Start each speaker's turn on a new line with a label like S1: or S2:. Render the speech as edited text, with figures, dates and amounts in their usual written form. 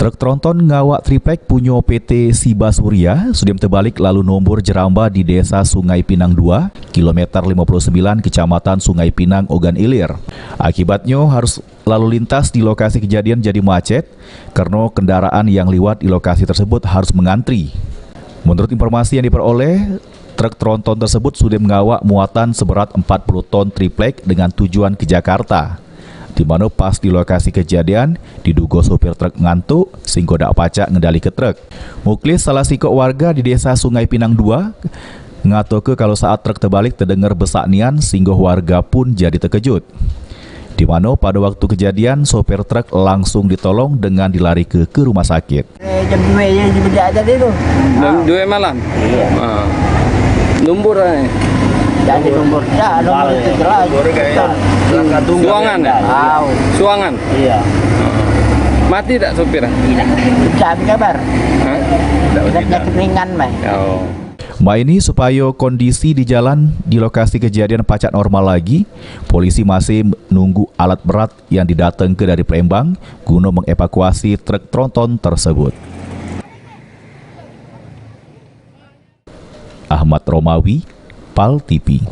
S1: Truk tronton ngawak triplek punya PT Siba Surya sudah terbalik lalu nombor jeramba di Desa Sungai Pinang 2, kilometer 59, Kecamatan Sungai Pinang, Ogan Ilir. Akibatnya harus lalu lintas di lokasi kejadian jadi macet karena kendaraan yang lewat di lokasi tersebut harus mengantri. Menurut informasi yang diperoleh, truk tronton tersebut sudah mengawak muatan seberat 40 ton triplek dengan tujuan ke Jakarta. Di mana pas di lokasi kejadian diduga sopir truk ngantuk sehingga dak pacak ngendali ke truk. Muklis salah siko warga di Desa Sungai Pinang 2 ngatoke kalau saat truk terbalik terdengar besak nian sehingga warga pun jadi terkejut. Di mana pada waktu kejadian sopir truk langsung ditolong dengan dilari ke rumah sakit.
S2: Jam 2 je dia tadi tu.
S3: Jam 2 malam.
S2: Iya.
S3: Nombor ni.
S2: Jadi nombor dah, nombor itu jelas.
S3: Suangan ya? Suangan?
S2: Iya.
S3: Mati tak sopir?
S2: Tidak. Tidak kabar. Tidak ringan, Mas.
S3: Oh.
S1: Mbak ini supaya kondisi di jalan di lokasi kejadian pacak normal lagi, polisi masih menunggu alat berat yang didatang ke dari Palembang guna mengevakuasi truk tronton tersebut. Ahmad Romawi, PAL TV.